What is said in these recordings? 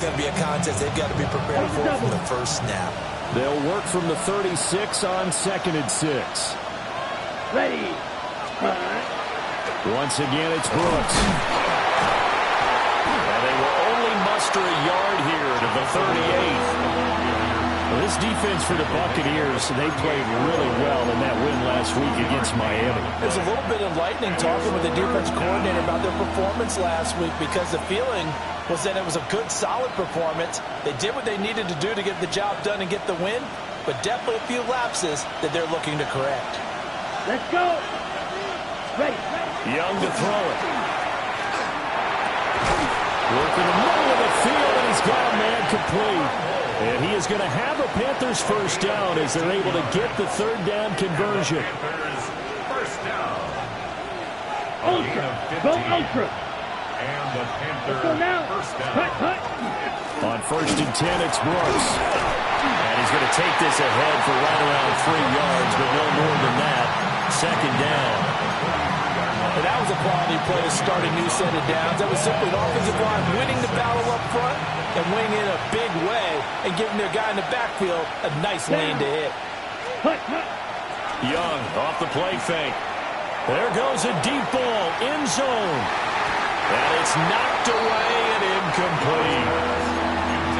Going to be a contest they've got to be prepared for from the first snap. They'll work from the 36 on 2nd and 6. Ready. Once again, it's Brooks. And they will only muster a yard here to the 38. Well, this defense for the Buccaneers, they played really well in that win last week against Miami. There's a little bit enlightening talking with the defense coordinator about their performance last week because the feeling was that it was a good, solid performance. They did what they needed to do to get the job done and get the win, but definitely a few lapses that they're looking to correct. Let's go. Ready. Young to throw it. Working the middle of the field, and he's got a man complete. And he is going to have a Panthers first down as they're able to get the 3rd down conversion. First down. Ultra. Go Ultra. And the Panthers go now. First down. Cut. On 1st and 10, it's Brooks. And he's going to take this ahead for right around 3 yards, but no more than that. 2nd down. And that was a quality play to start a new set of downs. That was simply an offensive line winning the battle up front and winning in a big way and giving their guy in the backfield a nice lane to hit. Young off the play fake. There goes a deep ball, end zone. And it's knocked away and incomplete.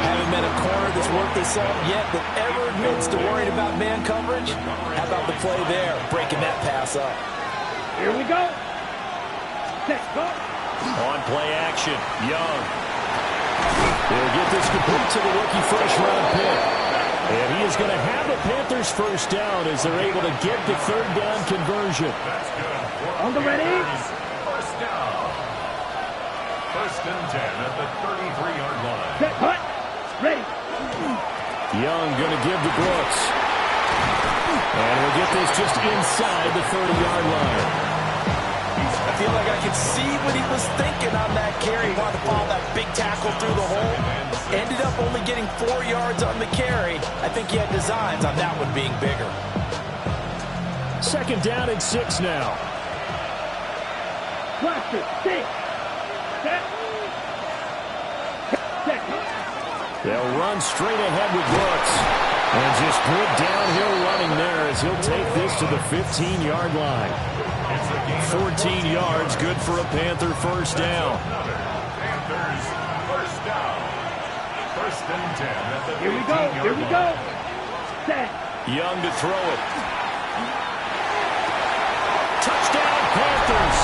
Haven't met a corner that's worth this up yet that ever admits to worrying about man coverage. How about the play there, breaking that pass up? Here we go. Go. On play action, Young. He'll get this complete to the rookie first-round pick. And he is going to have a Panthers first down as they're able to get the 3rd down conversion. That's good. On the ready. First down. 1st and 10 at the 33-yard line. Set. Cut. Ready. Young going to give to Brooks. And we'll get this just inside the 30-yard line. I feel like I could see what he was thinking on that carry. He wanted to follow that big tackle through the hole. Ended up only getting 4 yards on the carry. I think he had designs on that one being bigger. 2nd down and 6 now. Cluster. 6. Set. Set. They'll run straight ahead with Brooks. And just good downhill running there as he'll take this to the 15-yard line. 14 yards, good for a Panther first down. Panthers first down. 1st and 10 at the 15-yard line. Here we go. Here we go. Set. Young to throw it. Touchdown, Panthers.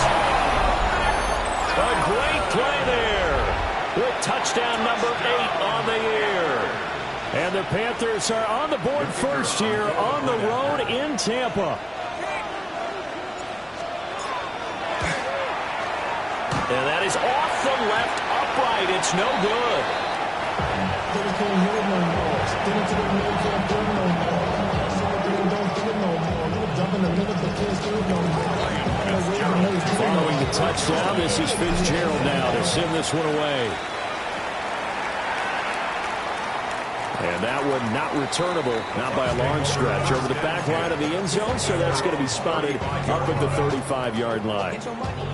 A great play there. With touchdown number 8 on the year. And the Panthers are on the board first here on the road in Tampa. And that is off the left upright. It's no good. Following the touchdown, this is Fitzgerald now to send this one away. And that one not returnable, not by a long stretch, over the back line of the end zone, so that's going to be spotted up at the 35-yard line.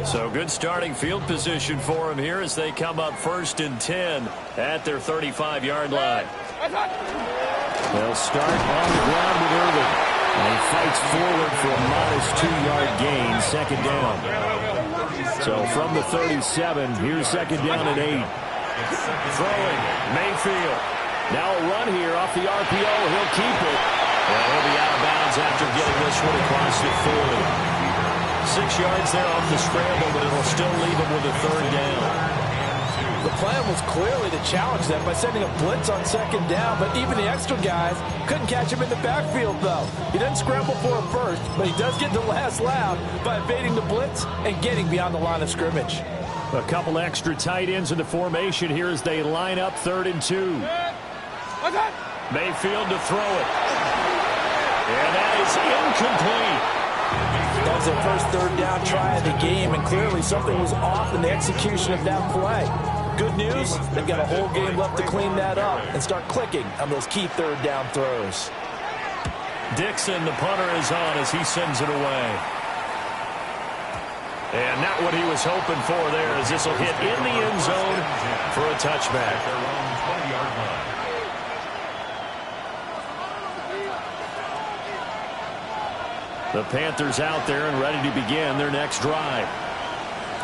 So good starting field position for him here as they come up 1st and 10 at their 35-yard line. They'll start on the ground with Irvin. And he fights forward for a modest 2-yard gain, 2nd down. So from the 37, here's 2nd down and 8. Throwing, Mayfield. Now a run here off the RPO. He'll keep it. And he'll be out of bounds after getting this one across the 40. 6 yards there off the scramble, but it'll still leave him with a 3rd down. The plan was clearly to challenge them by sending a blitz on 2nd down, but even the extra guys couldn't catch him in the backfield, though. He doesn't scramble for it first, but he does get the last laugh by evading the blitz and getting beyond the line of scrimmage. A couple extra tight ends in the formation here as they line up 3rd and 2. Mayfield to throw it. And that is incomplete. That was their first 3rd down try of the game, and clearly something was off in the execution of that play. Good news, they've got a whole game left to clean that up and start clicking on those key 3rd down throws. Dixon, the punter, is on as he sends it away. And not what he was hoping for there as this will hit in the end zone for a touchback. The Panthers out there and ready to begin their next drive.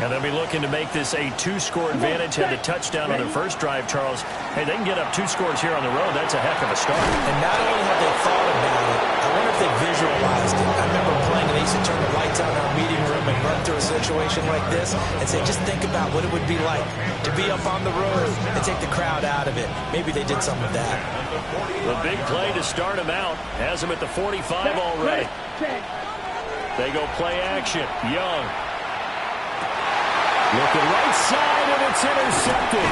And they'll be looking to make this a 2-score advantage. Had the touchdown on their first drive, Charles. Hey, they can get up 2 scores here on the road. That's a heck of a start. And not only have they thought about it, I wonder if they visualized it. I remember playing, and they used to turn the lights on in our meeting room and run through a situation like this and say, just think about what it would be like to be up on the road and take the crowd out of it. Maybe they did some of that. The big play to start him out has him at the 45 already. They go play action. Young. Looking right side, and it's intercepted.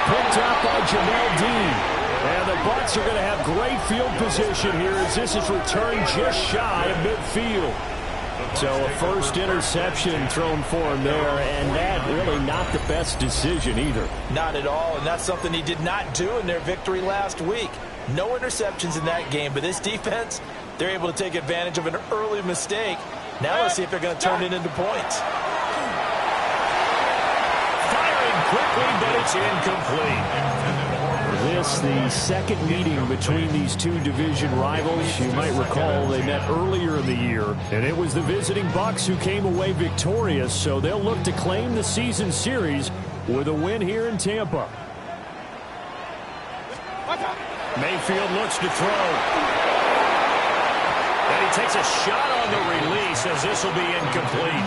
Picked up by Jamel Dean. And the Bucs are going to have great field position here as this is returned just shy of midfield. So a first interception thrown for him there, and that really not the best decision either. Not at all, and that's something he did not do in their victory last week. No interceptions in that game, but this defense, they're able to take advantage of an early mistake. Now let's see if they're going to turn it into points. Quickly, but it's incomplete. This, the second meeting between these two division rivals. You might recall they met earlier in the year, and it was the visiting Bucs who came away victorious, so they'll look to claim the season series with a win here in Tampa. Mayfield looks to throw. And he takes a shot on the release as this will be incomplete.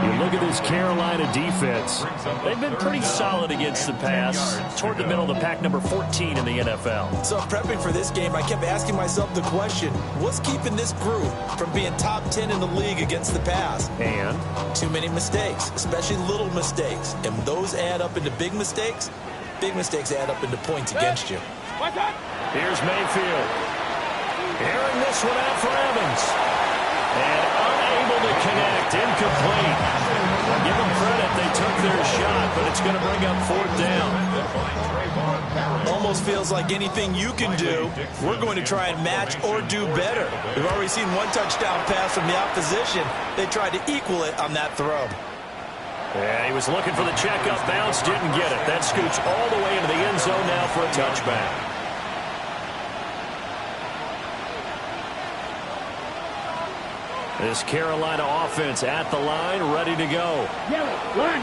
You look at this Carolina defense. They've been pretty solid against the pass. Toward the middle of the pack, number 14 in the NFL. So prepping for this game, I kept asking myself the question, what's keeping this group from being top 10 in the league against the pass? And? Too many mistakes, especially little mistakes. And those add up into big mistakes. Big mistakes add up into points against you. Here's Mayfield. Airing this one out for Evans. And unable to connect. Incomplete. Give them credit. They took their shot, but it's going to bring up 4th down. Almost feels like anything you can do, we're going to try and match or do better. We've already seen one touchdown pass from the opposition. They tried to equal it on that throw. Yeah, he was looking for the checkup bounce, didn't get it. That scoots all the way into the end zone now for a touchback. This Carolina offense at the line, ready to go.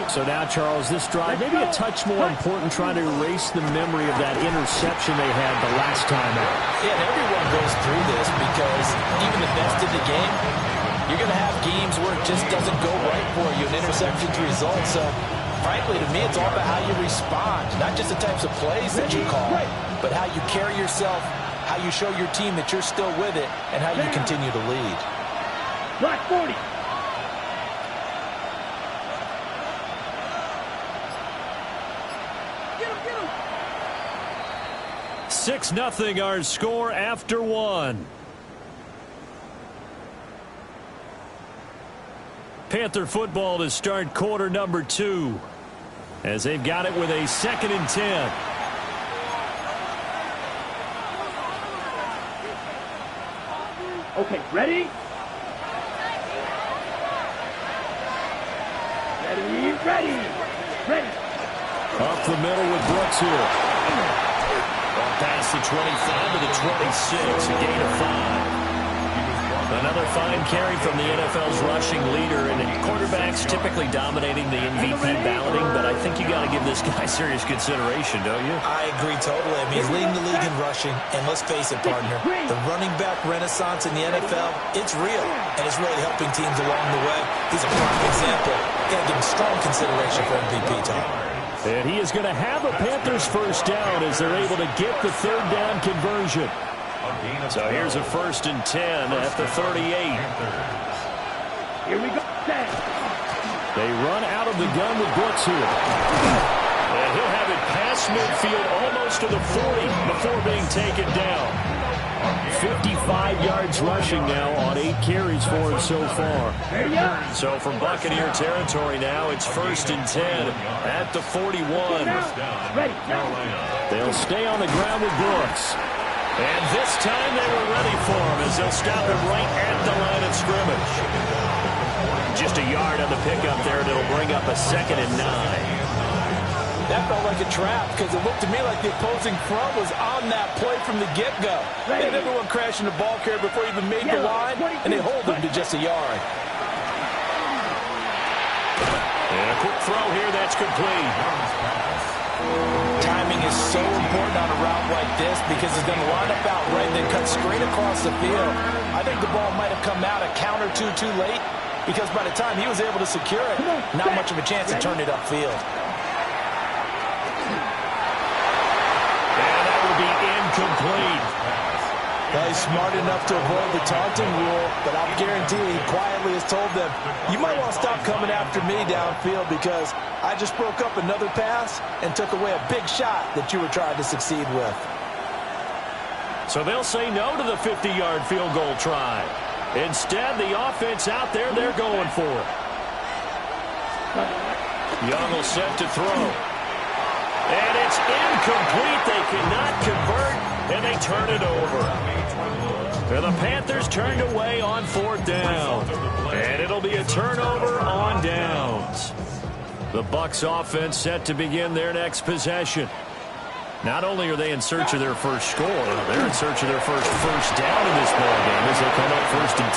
So now, Charles, this drive, maybe a touch more important, trying to erase the memory of that interception they had the last time out. Yeah, and everyone goes through this because even the best in the game, you're going to have games where it just doesn't go right for you, and interceptions result. So, frankly, to me, it's all about how you respond, not just the types of plays that you call, but how you carry yourself, how you show your team that you're still with it, and how you continue to lead. Black 40. Get him. 6-0 our score after one. Panther football to start quarter number 2 as they've got it with a 2nd and 10. Okay, ready? Ready. Up the middle with Brooks here. Past the 25 to the 26, a gain of 5. Another fine carry from the NFL's rushing leader, and quarterbacks typically dominating the MVP balloting, but I think you got to give this guy serious consideration, don't you? I agree totally. I mean, he's leading the league in rushing, and let's face it, partner, the running back renaissance in the NFL, it's real, and it's really helping teams along the way. He's a prime example. Got to give him strong consideration for MVP time. And he is going to have a Panthers first down as they're able to get the 3rd down conversion. So here's a 1st and 10 at the 38. Here we go. They run out of the gun with Brooks here. And he'll have it past midfield almost to the 40 before being taken down. 55 yards rushing now on 8 carries for him so far. So from Buccaneer territory now, it's 1st and 10 at the 41. They'll stay on the ground with Brooks. And this time they were ready for him as they'll stop him right at the line of scrimmage. Just a yard on the pickup there, and it'll bring up a 2nd and 9. That felt like a trap because it looked to me like the opposing front was on that play from the get-go. They had everyone crashing the ball carrier before he even made the line, and they hold him to just a yard. And a quick throw here that's complete. Timing is so important on a route like this because it's going to line up out right and then cut straight across the field. I think the ball might have come out a count or two too late because by the time he was able to secure it, not much of a chance to turn it upfield. And that will be incomplete. Well, he's smart enough to avoid the taunting rule, but I'll guarantee he quietly has told them, you might want to stop coming after me downfield because I just broke up another pass and took away a big shot that you were trying to succeed with. So they'll say no to the 50-yard field goal try. Instead, the offense out there, they're going for it. Young will set to throw. And it's incomplete. They cannot convert, and they turn it over. And the Panthers turned away on 4th down. And it'll be a turnover on downs. The Bucs offense set to begin their next possession. Not only are they in search of their first score, they're in search of their first down in this ballgame as they come up 1st and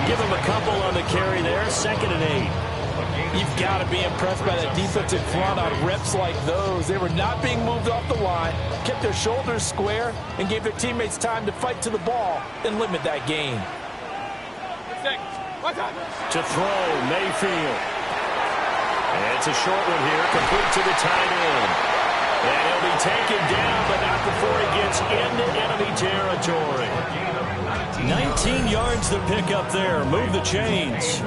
10. Give them a couple on the carry there, 2nd and 8. You've got to be impressed by that defensive front on reps like those. They were not being moved off the line, kept their shoulders square, and gave their teammates time to fight to the ball and limit that gain. To throw, Mayfield. And it's a short one here, complete to the tight end. And he'll be taken down, but not before he gets into enemy territory. 19 yards to pick up there. Move the chains.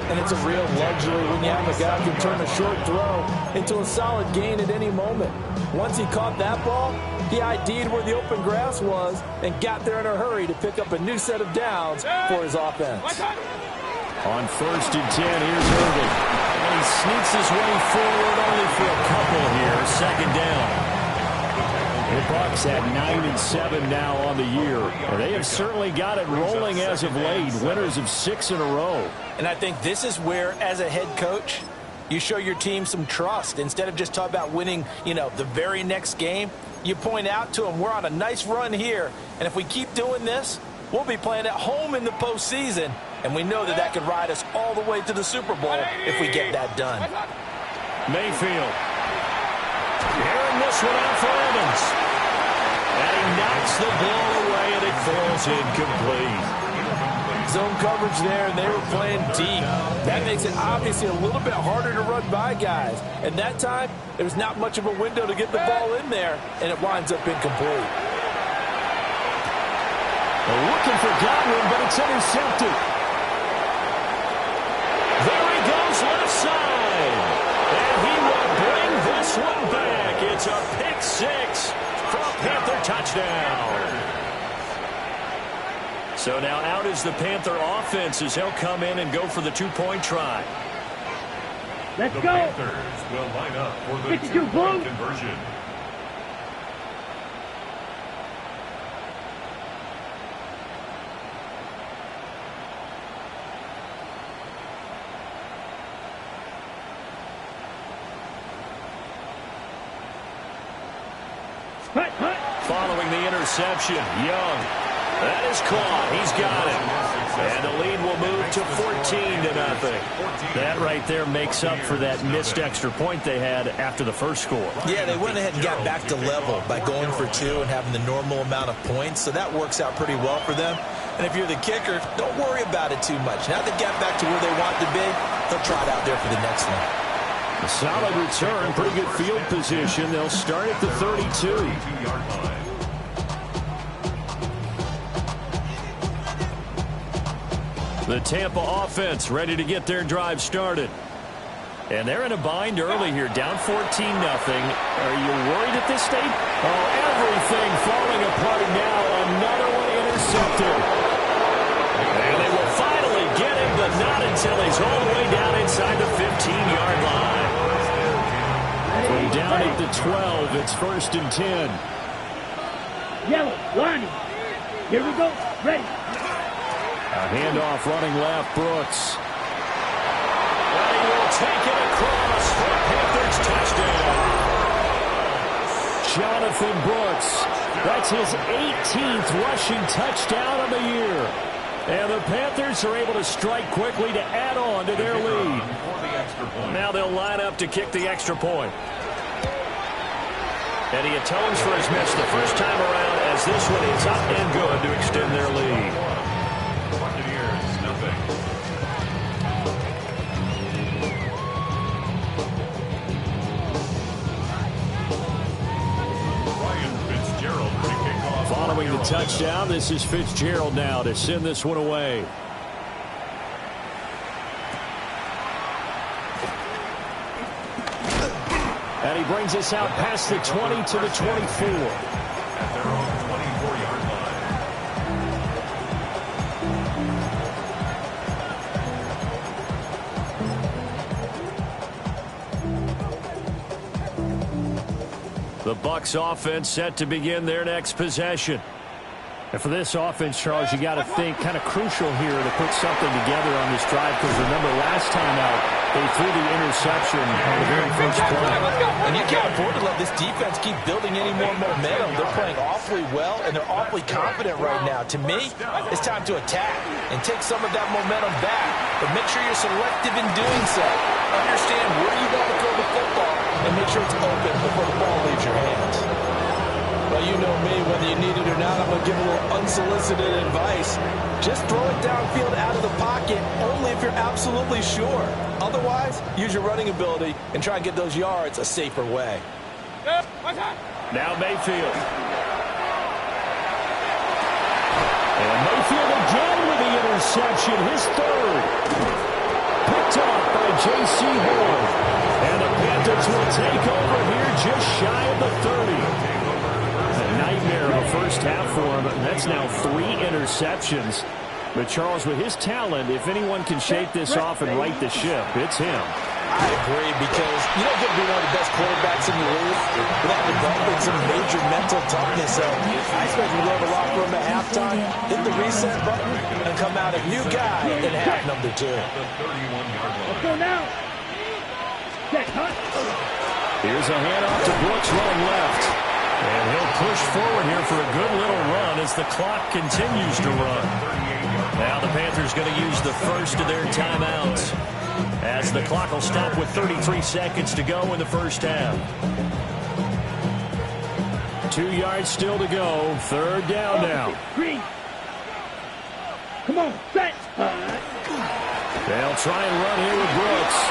And it's a real luxury when you have a guy who can turn a short throw into a solid gain at any moment. Once he caught that ball, he ID'd where the open grass was and got there in a hurry to pick up a new set of downs for his offense. On 1st and 10, here's Irving. And he sneaks his way forward only for a couple here. 2nd down. The Bucs at 9-7 now on the year. And they have certainly got it rolling as of late. Winners of 6 in a row. And I think this is where, as a head coach, you show your team some trust. Instead of just talking about winning, the very next game, you point out to them, we're on a nice run here. And if we keep doing this, we'll be playing at home in the postseason. And we know that could ride us all the way to the Super Bowl if we get that done. Mayfield. Airing this one out for Evans. And he knocks the ball away, and it falls incomplete. Zone coverage there, and they were playing deep. That makes it obviously a little bit harder to run by guys. And that time, there was not much of a window to get the ball in there, and it winds up incomplete. They're looking for Godwin, but it's intercepted. There he goes left side. And he will bring this one back. It's a pick 6 for a Panther touchdown. So now out is the Panther offense as they'll come in and go for the 2-point try. Let's the go. Panthers will line up for the 2-point conversion. Following the interception, Young. That is caught. He's got it. And the lead will move to 14-0. That right there makes up for that missed extra point they had after the first score. Yeah, they went ahead and got back to level by going for 2 and having the normal amount of points, so that works out pretty well for them. And if you're the kicker, don't worry about it too much. Now they got back to where they want to be, they'll try it out there for the next one. A solid return, pretty good field position. They'll start at the 32. The Tampa offense ready to get their drive started. And they're in a bind early here, down 14-0. Are you worried at this stage? Oh, everything falling apart now. Another one intercepted. And they will finally get him, but not until he's all the way down inside the 15-yard line. From down at the 12, it's 1st and 10. Yellow, lining. Here we go. Ready. A handoff running left, Brooks. Well, he will take it across for a Panthers touchdown. Jonathan Brooks. That's his 18th rushing touchdown of the year. And the Panthers are able to strike quickly to add on to their lead. Now they'll line up to kick the extra point. And he atones for his miss the first time around as this one is up and good to extend their lead. Buccaneers, nothing. Following the touchdown, this is Fitzgerald now to send this one away. And he brings us out past the 20 to the 24. At their own 24-yard line. The Bucs offense set to begin their next possession. And for this offense, Charles, you got to think kind of crucial here to put something together on this drive, because remember last time out they threw the interception on the very first play. And you can't afford to let this defense keep building any more momentum. They're playing awfully well, and they're awfully confident right now. To me, it's time to attack and take some of that momentum back. But make sure you're selective in doing so. Understand where you want to throw the football and make sure it's open before the ball leaves your hands. Well, you know me, whether you need it or not, I'm going to give a little unsolicited advice. Just throw it downfield out of the pocket, only if you're absolutely sure. Otherwise, use your running ability and try and get those yards a safer way. Now Mayfield. And Mayfield again with the interception, his third. Picked off by J.C. Horn. And the Panthers will take over here just shy of the 30. Nightmare of a first half for him. That's now 3 interceptions. But Charles, with his talent, if anyone can shake this off and right the ship, it's him. I agree, because you don't get to be one of the best quarterbacks in the league without developing some major mental toughness. So I expect you to go to the locker room at halftime, hit the reset button, and come out a new guy in half number 2. Let's go now. Set, huh? Here's a handoff to Brooks running left. And he'll push forward here for a good little run as the clock continues to run. Now the Panthers going to use the first of their timeouts, as the clock will stop with 33 seconds to go in the first half. 2 yards still to go. Third down now. Green. Come on, set. They'll try and run here with Brooks.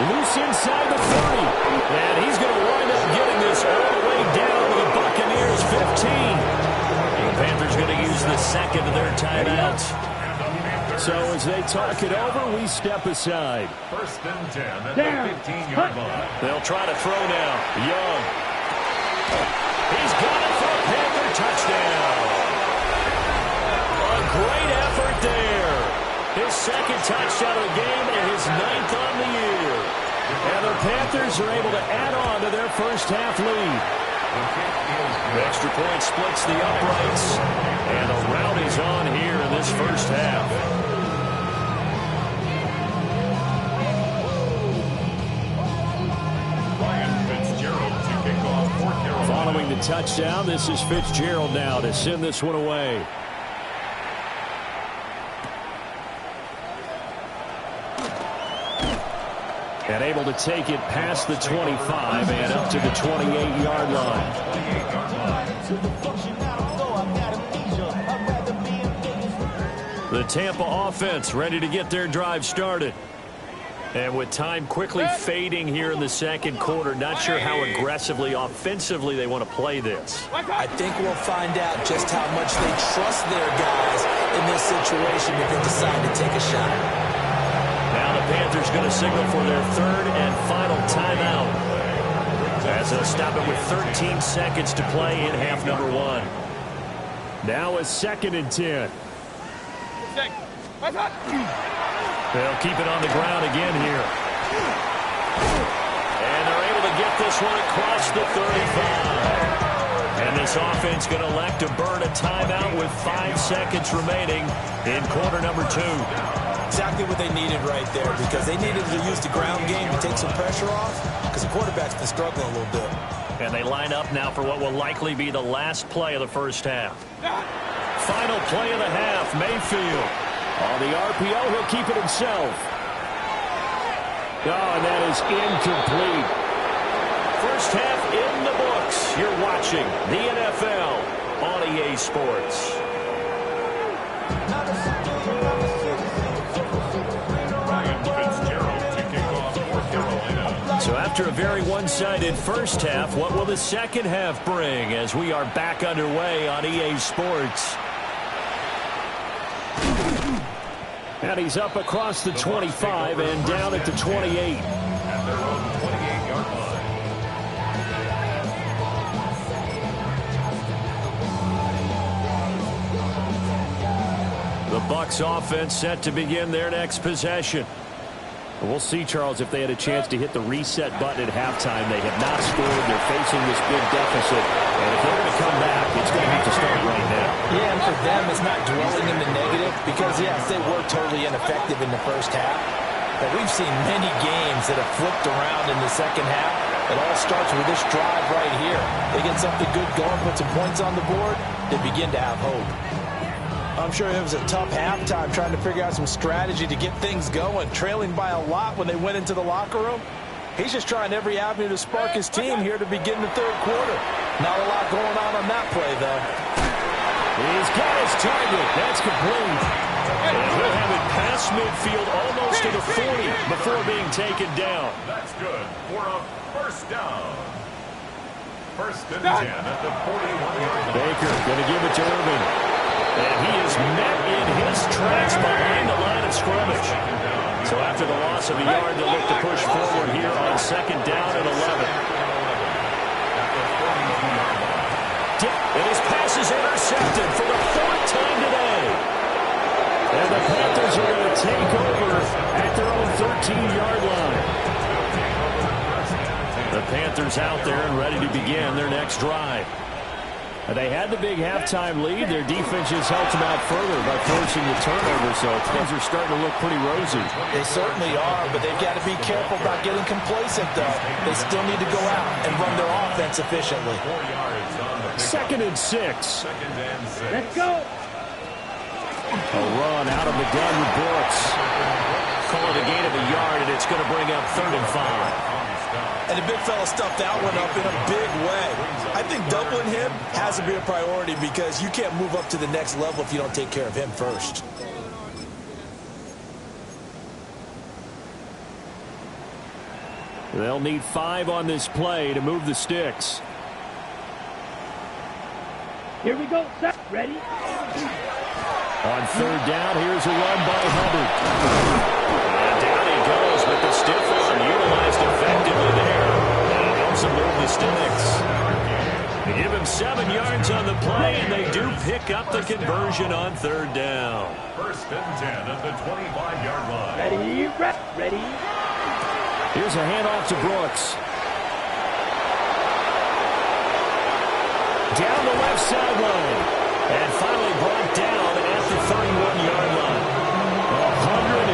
Loose inside the 30. And he's going to wind up getting this all the way down to the Buccaneers' 15. The Panthers going to use the second of their timeouts. So as they talk it over, we step aside. First and 10 at the 15-yard line. They'll try to throw now. Young. He's got it for a Panther touchdown. A great effort there. His second touchdown of the game and his 9th on the year. And the Panthers are able to add on to their first half lead. The extra point splits the uprights. And a rowdy's on here in this first half. Following the touchdown, this is Fitzgerald now to send this one away. And able to take it past the 25 and up to the 28-yard line. The Tampa offense ready to get their drive started. And with time quickly fading here in the second quarter, not sure how aggressively, offensively they want to play this. I think we'll find out just how much they trust their guys in this situation if they decide to take a shot. Now the Panthers going to signal for their third and final timeout, as they'll stop it with 13 seconds to play in half number 1. Now a 2nd and 10. They'll keep it on the ground again here. And they're able to get this one across the 35. And this offense going to elect to burn a timeout with 5 seconds remaining in quarter number 2. exactly what they needed right there, because they needed to use the ground game to take some pressure off, because the quarterback's been struggling a little bit. And they line up now for what will likely be the last play of the first half. Final play of the half, Mayfield. On the RPO, he'll keep it himself. Oh, and that is incomplete. First half in the books. You're watching the NFL on EA Sports. So after a very one-sided first half, what will the second half bring as we are back underway on EA Sports? And he's up across the 25 and down at the 28. At their own 28-yard line. The Bucs offense set to begin their next possession. We'll see, Charles, if they had a chance to hit the reset button at halftime. They have not scored. They're facing this big deficit. And if they're going to come back, it's going to have to start right now. Yeah, and for them, it's not dwelling in the negative because, yes, they were totally ineffective in the first half. But we've seen many games that have flipped around in the second half. It all starts with this drive right here. They get something good going, put some points on the board, they begin to have hope. I'm sure it was a tough halftime trying to figure out some strategy to get things going, trailing by a lot when they went into the locker room. He's just trying every avenue to spark his team here to begin the third quarter. Not a lot going on that play, though. He's got his target. That's complete. And he'll have it past midfield almost to the 40 before being taken down. That's good for a first down. First and 10 at the 41-yard line. Baker going to give it to Irvin. And he is met in his tracks behind the line of scrimmage. So after the loss of a yard, they'll look to push forward here on second down and 11. And his pass is intercepted for the fourth time today. And the Panthers are going to take over at their own 13-yard line. The Panthers out there and ready to begin their next drive. They had the big halftime lead. Their defense just helped them out further by forcing the turnover, so things are starting to look pretty rosy. They certainly are, but they've got to be careful about getting complacent, though. They still need to go out and run their offense efficiently. 4 yards on the Second and 6. second and 6. Let's go. A run out of the gun with Brooks. Call it a gain of a yard, and it's going to bring up 3rd and 5. And the big fella stuffed that one up in a big way. I think doubling him has to be a priority because you can't move up to the next level if you don't take care of him first. They'll need 5 on this play to move the sticks. Here we go. Set. Ready? On 3rd down, here's a run by Hubbard. And down he goes, but the stiff arm utilized effectively there. And it helps him move the sticks. They give him 7 yards on the play, and they do pick up the conversion on 3rd down. First and 10 at the 25-yard line. Ready? Ready? Here's a handoff to Brooks. Down the left sideline. And finally brought down at the 31-yard line.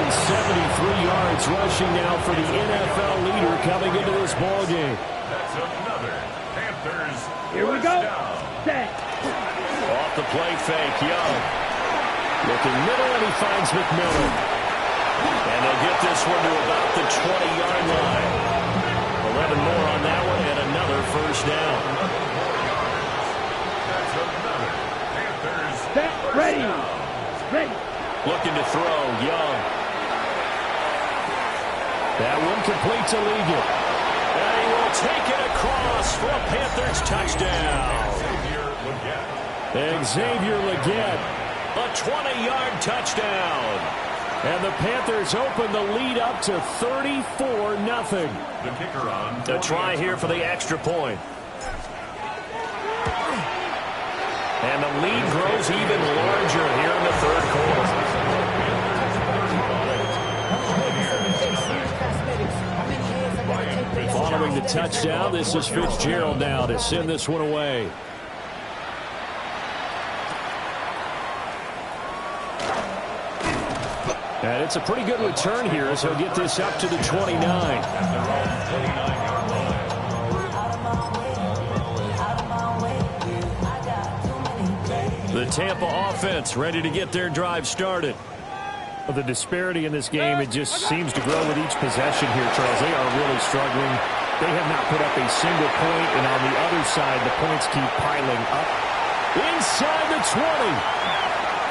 173 yards rushing now for the NFL leader coming into this ballgame. That's another Panthers. Here we go. Down. Set. Off the play fake, Young. Looking middle, and he finds McMillan. And they'll get this one to about the 20-yard line. 11 more on that one, and another first down. That's another Panthers. Set. Ready. Ready. Looking to throw, Young. That one complete to Ligon. And he will take it across for a Panthers touchdown. Xavier Legette, a 20-yard touchdown. And the Panthers open the lead up to 34-0. The kicker on. A try here for the extra point. And the lead grows even larger here in the third quarter. Following the touchdown, this is Fitzgerald now to send this one away. And it's a pretty good return here as he'll get this up to the 29. The Tampa offense ready to get their drive started. The disparity in this game, it just seems to grow with each possession here, Charles. They are really struggling. They have not put up a single point, and on the other side, the points keep piling up. Inside the 20.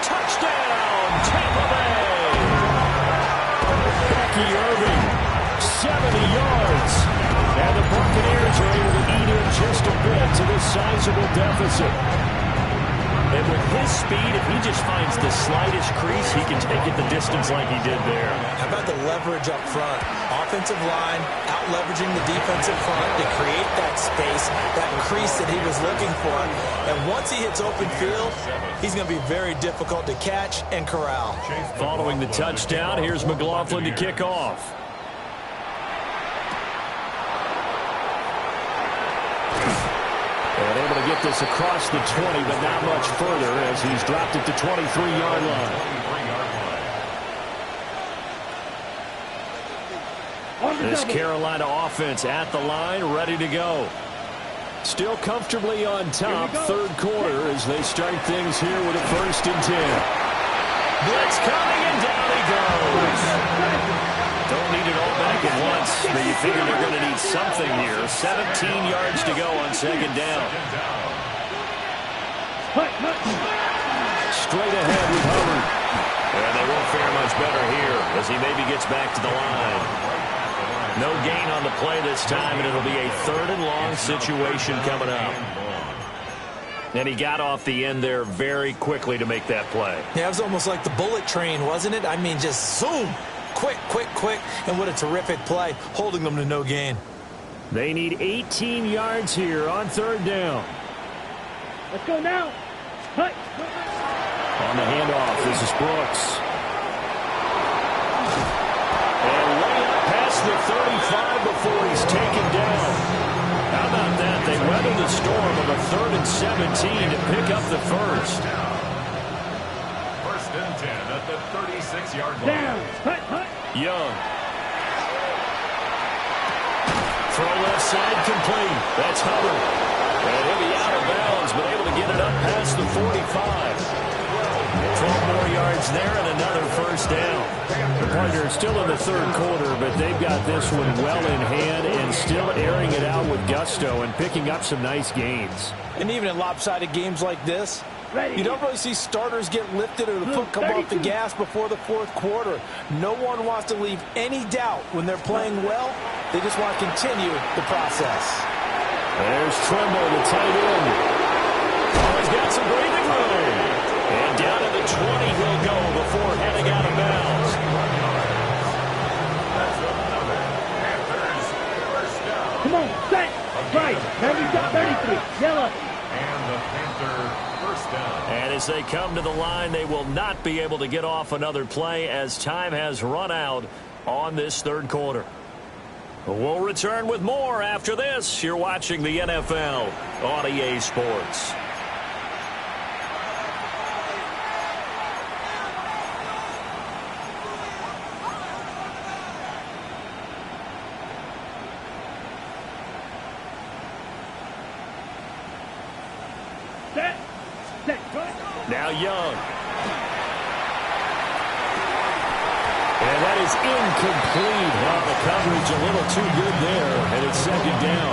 Touchdown, Tampa Bay. Becky Irving, 70 yards. And the Buccaneers are able to eat in just a bit to this sizable deficit. And with his speed, if he just finds the slightest crease, he can take it the distance like he did there. How about the leverage up front? Offensive line out-leveraging the defensive front to create that space, that crease that he was looking for. And once he hits open field, he's going to be very difficult to catch and corral. Following the touchdown, here's McLaughlin to kick off. And able to get this across the 20, but not much further as he's dropped it to 23-yard line. This Carolina offense at the line, ready to go. Still comfortably on top, third quarter as they start things here with a 1st and 10. Blitz coming, and down he goes. Don't need it all back at once, but you figure they're going to need something here. 17 yards to go on 2nd down. Straight ahead with Hubbard. And they won't fare much better here as he maybe gets back to the line. No gain on the play this time, and it'll be a 3rd and long situation coming up. And he got off the end there very quickly to make that play. Yeah, it was almost like the bullet train, wasn't it? I mean, just zoom. Quick, quick, quick. And what a terrific play, holding them to no gain. They need 18 yards here on 3rd down. Let's go now. Hut. On the handoff, this is Brooks. And way up past the 35 before he's taken down. How about that? They weather the storm of a 3rd and 17 to pick up the 1st. 1st and 10 at the 36-yard line. Down. Hut, hut. Young. Throw left side complete. That's Hubbard. And he'll be out of bounds, but able to get it up past the 45. 12 more yards there and another 1st down. The partner is still in the 3rd quarter, but they've got this one well in hand and still airing it out with gusto and picking up some nice gains. And even in lopsided games like this, you don't really see starters get lifted or the foot come off the gas before the 4th quarter. No one wants to leave any doubt when they're playing well. They just want to continue the process. There's Trimble, the tight end. Oh, he's got some breathing room. And down to the 20 he'll go before heading out of bounds. Come on, set. Right. Heavy got 33. Yellow. And the Panther 1st down. And as they come to the line, they will not be able to get off another play as time has run out on this 3rd quarter. We'll return with more after this. You're watching the NFL on EA Sports. Now Young. And that is incomplete. Well, the coverage a little too good there, and it's 2nd down.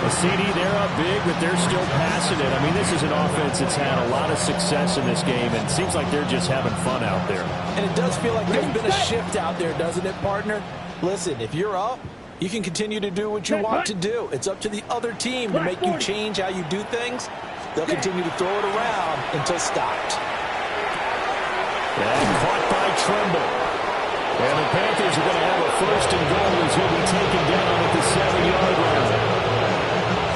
The CD, they're up big, but they're still passing it. I mean, this is an offense that's had a lot of success in this game, and it seems like they're just having fun out there. And it does feel like there's been a shift out there, doesn't it, partner? Listen, if you're up, you can continue to do what you want to do. It's up to the other team to make you change how you do things. They'll continue to throw it around until stopped. And caught by Trimble. And the Panthers are going to have a 1st and goal as he'll be taken down at the 7-yard line.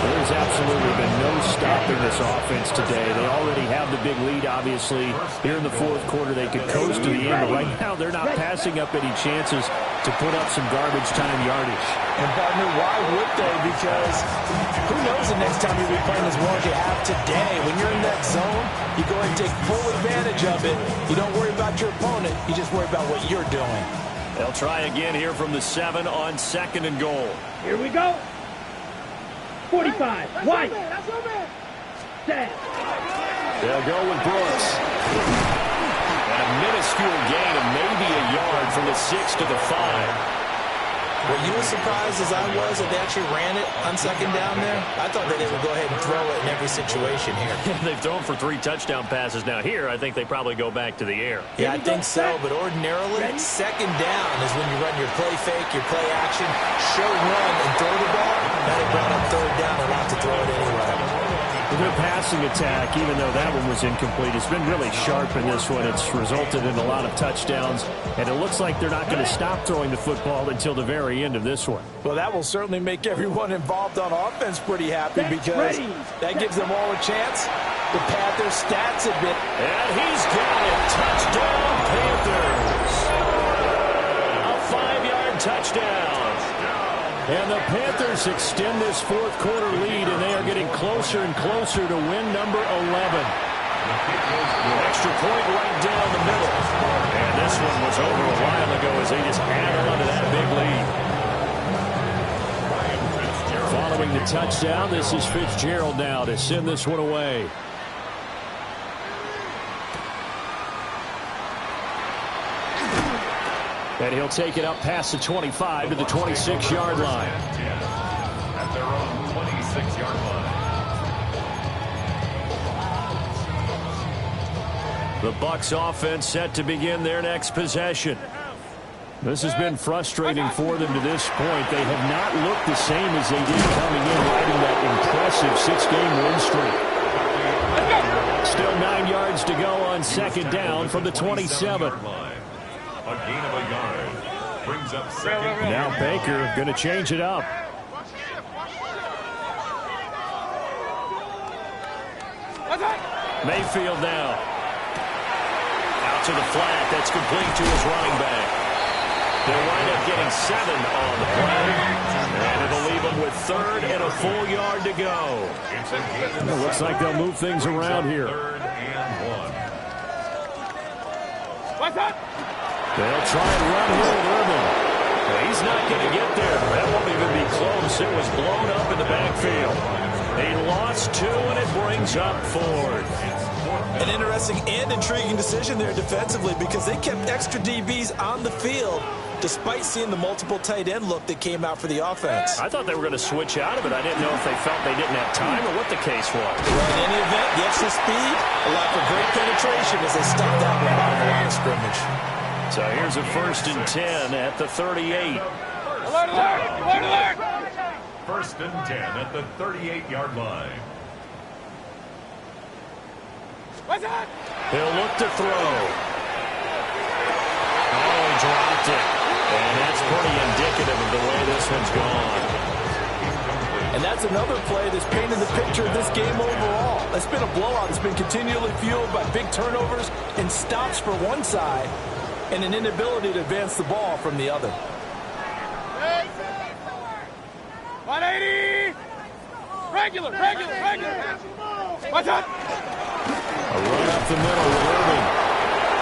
There's absolutely absolutely been no stopping this offense today. They already have the big lead, obviously. Here in the fourth quarter, they could coast to the end, but right now they're not passing up any chances to put up some garbage time yardage. And, partner, why would they? Because who knows the next time you'll be playing as well as you have today. When you're in that zone, you go ahead and take full advantage of it. You don't worry about your opponent. You just worry about what you're doing. They'll try again here from the 7 on 2nd and goal. Here we go. 45. White. Set. They'll go with Brooks. And a minuscule gain of maybe a yard from the 6 to the 5. Were you as surprised as I was that they actually ran it on 2nd down there? I thought that they would go ahead and throw it in every situation here. They've thrown for 3 touchdown passes. Now here, I think they probably go back to the air. Yeah, I think so, but ordinarily, 2nd down is when you run your play fake, your play action, show run, and throw the ball. Now they brought up 3rd down and want to throw it anyway. Their passing attack, even though that one was incomplete, has been really sharp in this one. It's resulted in a lot of touchdowns, and it looks like they're not going to stop throwing the football until the very end of this one. Well, that will certainly make everyone involved on offense pretty happy because that gives them all a chance to pad their stats a bit. And he's got it. Touchdown, Panthers. A 5-yard touchdown. And the Panthers extend this fourth quarter lead, and they are getting closer and closer to win number 11. Extra point right down the middle. And this one was over a while ago as they just added on to that big lead. Following the touchdown, this is Fitzgerald now to send this one away. And he'll take it up past the 25 to the 26-yard line. At their own 26-yard line. The Bucs offense set to begin their next possession. This has been frustrating for them to this point. They have not looked the same as they did coming in, riding that impressive 6-game win streak. Still 9 yards to go on 2nd down from the 27. A gain of a yard. Brings up 2nd. Now Baker going to change it up. Mayfield now. Out to the flat. That's complete to his running back. They'll wind up getting 7 on the play. And it'll leave them with 3rd and a full yard to go. It looks like they'll move things around here. 3rd and 1. What's up? They'll try and run here with Irvin. He's not going to get there. That won't even be close. It was blown up in the backfield. He lost 2, and it brings up 4th. An interesting and intriguing decision there defensively because they kept extra DBs on the field despite seeing the multiple tight end look that came out for the offense. I thought they were going to switch out of it. I didn't know if they felt they didn't have time or what the case was. Well, in any event, the extra speed allowed for great penetration as they stopped that one on the line of scrimmage. So here's a 1st and 10 at the 38. Alert, alert! Alert, alert! 1st and 10 at the 38-yard line. What's that? He'll look to throw. Oh, he dropped it. And that's pretty indicative of the way this one's gone. And that's another play that's painted the picture of this game overall. It's been a blowout. It's been continually fueled by big turnovers and stops for one side and an inability to advance the ball from the other. 180! Regular! What's up? A run up the middle with Irving.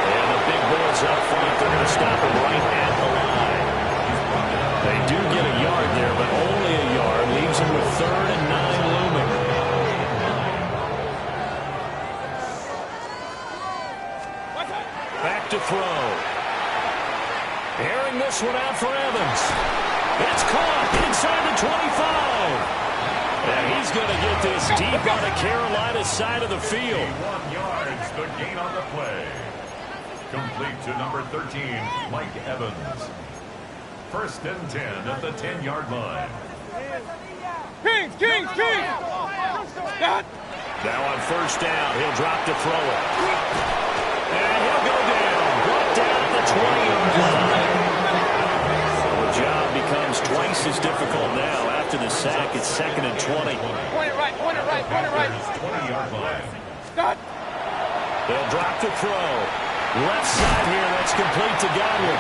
And the big boys up front, they're going to stop him right at the line. They do get a yard there, but only a yard. Leaves him with 3rd and 9 looming. Back to throw. Airing this one out for Evans. It's caught inside the 25. And he's going to get this deep on the Carolina side of the field. 1 yards, the gain on the play. Complete to number 13, Mike Evans. 1st and 10 at the 10-yard line. Kings! Now on 1st down, he'll drop to throw it. And he'll go down. Brought down at the 20-yard line. The job becomes twice as difficult now. After the sack, it's 2nd and 20. Point it right. 20-yard line. They'll drop the throw. Left side here, that's complete to Godwin.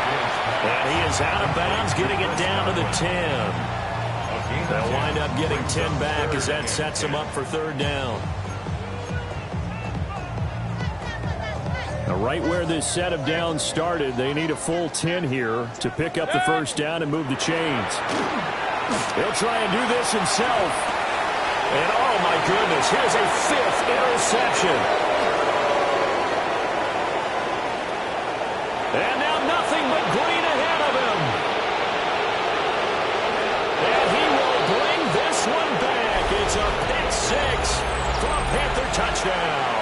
And he is out of bounds, getting it down to the 10. They'll wind up getting 10 back as that sets them up for third down. Now, right where this set of downs started, they need a full 10 here to pick up the first down and move the chains. He'll try and do this himself. And, oh, my goodness, here's a 5th interception. And now nothing but green ahead of him. And he will bring this one back. It's a pick 6 for a Panther touchdown.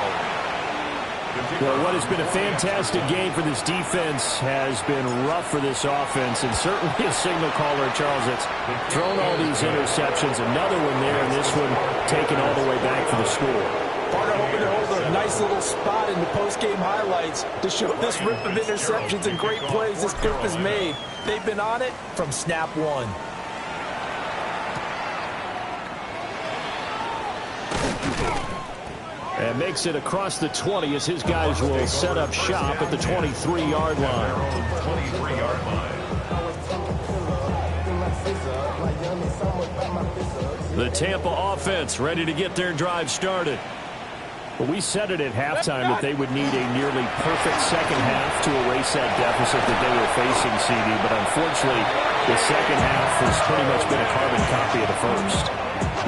Well, what has been a fantastic game for this defense has been rough for this offense, and certainly a signal caller, Charles, that's thrown all these interceptions. Another one there, and this one taken all the way back for the score. Partner hoping to hold a nice little spot in the post-game highlights to show this rip of interceptions and great plays this group has made. They've been on it from snap one. And makes it across the 20 as his guys will set up shop at the 23-yard line. 23-yard line. The Tampa offense ready to get their drive started. Well, we said it at halftime that they would need a nearly perfect second half to erase that deficit that they were facing, CD. But unfortunately, the second half has pretty much been a carbon copy of the first.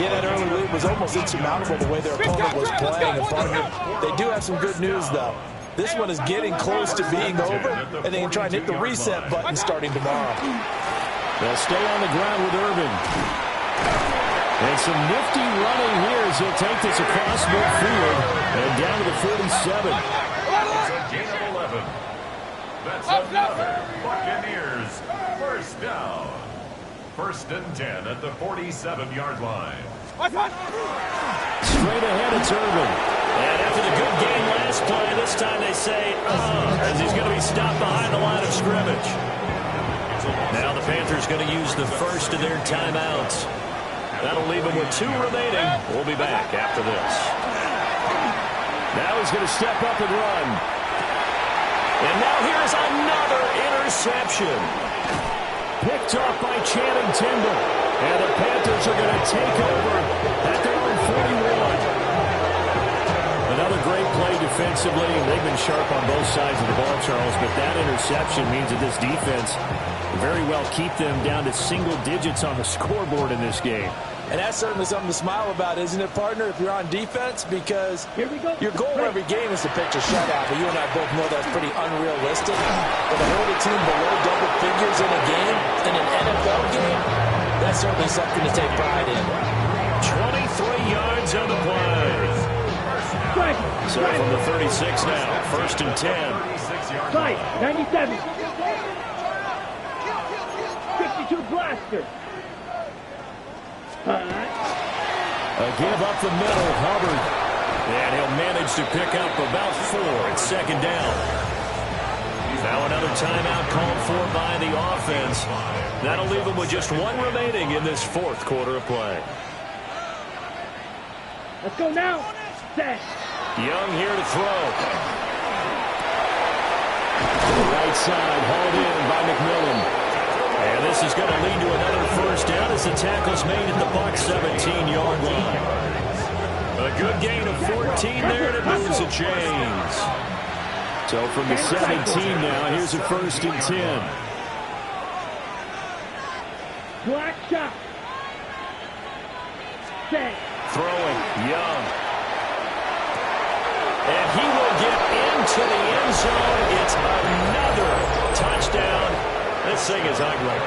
Yeah, that early lead was almost insurmountable the way their opponent was playing. And partner, they do have some good news, though. This one is getting close to being over, and they can try and hit the reset button starting tomorrow. They'll stay on the ground with Irvin. And some nifty running here as he'll take this across midfield and down to the 47. It's a gain of 11. That's another Buccaneers first down. 1st and 10 at the 47-yard line. Straight ahead, it's Irvin. And after the good game last play, this time they say, as he's going to be stopped behind the line of scrimmage. Now the Panthers going to use the first of their timeouts. That'll leave them with 2 remaining. We'll be back after this. Now he's going to step up and run. And now here's another interception. Picked off by Channing Tindall. And the Panthers are going to take over at their own 41. Another great play defensively. They've been sharp on both sides of the ball, Charles, but that interception means that this defense very well keep them down to single digits on the scoreboard in this game. And that's certainly something to smile about, isn't it, partner, if you're on defense? Because your goal every game is to pitch a shutout. But you and I both know that's pretty unrealistic. But to hold a team below double figures in a game, in an NFL game, that's certainly something to take pride in. 23 yards on the play. So from the 36 now, 1st and 10. Right, 97. 62 blaster. A give up the middle, Hubbard. And he'll manage to pick up about 4 at 2nd down. Now another timeout called for by the offense. That'll leave them with just 1 remaining in this 4th quarter of play. Let's go now. Set. Young here to throw. To the right side, hauled in by McMillan. And this is going to lead to another first down as the tackle's made at the Bucs 17-yard line. A good gain of 14 there, and it moves the chains. So from the 17 now, here's a 1st and 10. Black shot. Set. Throwing, Young. And he will get into the end zone. It's another touchdown. This thing is ugly.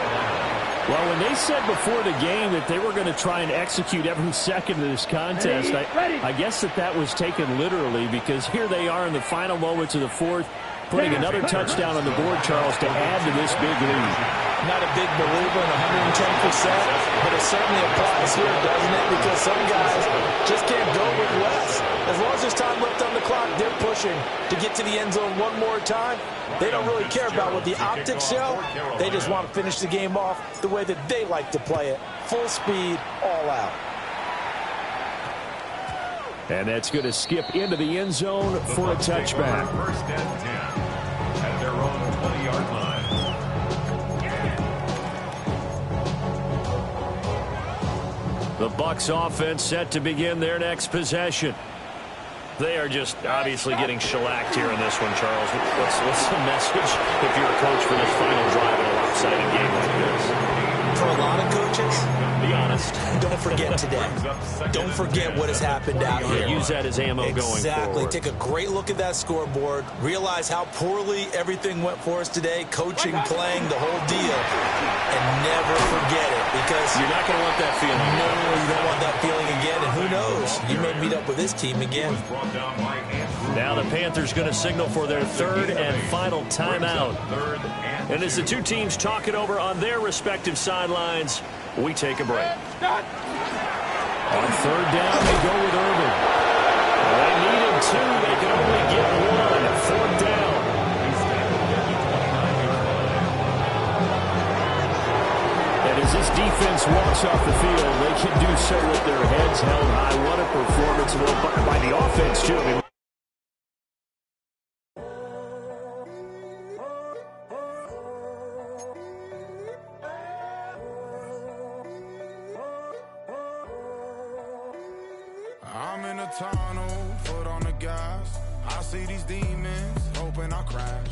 Well, when they said before the game that they were going to try and execute every second of this contest, I guess that was taken literally, because here they are in the final moments of the 4th, putting another touchdown on the board, Charles, to add to this big lead. Not a big believer in 110%, but it certainly applies here, doesn't it? Because some guys just can't go with less. As long as there's time left on the clock, they're pushing to get to the end zone one more time. They don't really care about what the optics show. They just want to finish the game off the way that they like to play it. Full speed, all out. And that's going to skip into the end zone for a touchback. First and 10 at their own 20-yard line. The Bucs offense set to begin their next possession. They are just obviously getting shellacked here in this one, Charles. What's the message if you're a coach for this final drive in a lopsided game like this? For a lot of coaches, be honest. don't forget today. Don't forget what has happened out here. Use that as ammo going forward. Exactly. Take a great look at that scoreboard. Realize how poorly everything went for us today. Coaching, playing, the whole deal. And never forget it. Because you're not going to want that feeling. No, you don't want that feeling again. And who knows? You may meet up with this team again. Now the Panthers going to signal for their third and final timeout. And as the two teams talk it over on their respective sidelines, we take a break. On third down, they go with Urban. They needed two. They can only get one. Fourth down. And as this defense walks off the field, they can do so with their heads held high. What a performance by the offense, too. I mean, I'm in a tunnel, foot on the gas. I see these demons, hoping I crash.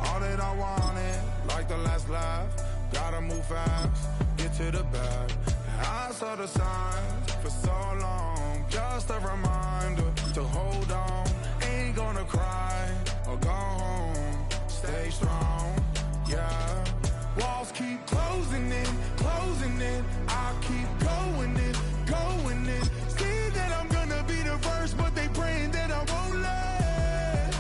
All that I wanted, like the last laugh. Gotta move fast, get to the bag. I saw the signs for so long. Just a reminder to hold on. Ain't gonna cry or go home. Stay strong, yeah. Walls keep closing in, closing in. I keep going in, going in. See that I'm gonna be the first, but they praying that I won't let.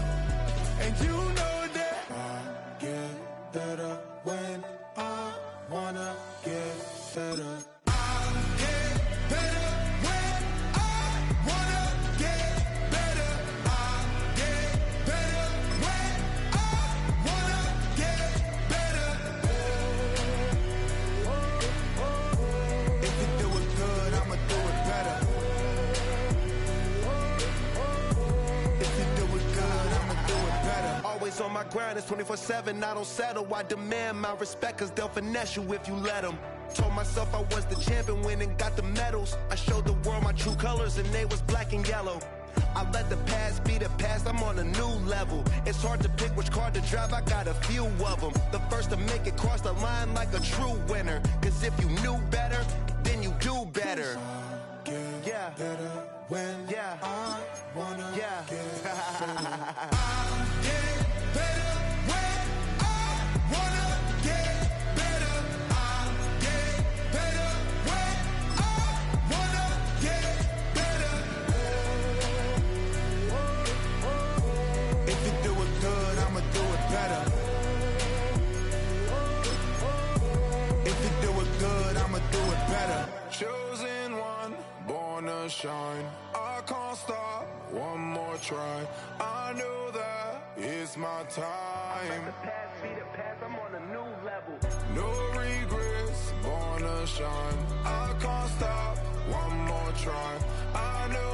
And you know that I get better when I wanna get better. I get better when I wanna get better. I get better when I wanna get better. If you do it good, I'ma do it better. If you do it good, I'ma do it better. Always on my grind, it's 24/7, I don't settle. I demand my respect, cause they'll finesse you if you let them. Told myself I was the champion, went and got the medals. I showed the world my true colors and they was black and yellow. I let the past be the past, I'm on a new level. It's hard to pick which car to drive, I got a few of them. The first to make it cross the line like a true winner. Cause if you knew better, then you do better. Yeah. Better when I wanna Yeah. get better. I get better when I wanna get better. I get better when I wanna get better. If you do it good, I'ma do it better. If you do it good, I'ma do it better. Chosen one, born to shine. I can't stop, one more try. I know that it's my time. The past be the past, I'm on a new level. No regrets, born to shine. I can't stop, one more try. I know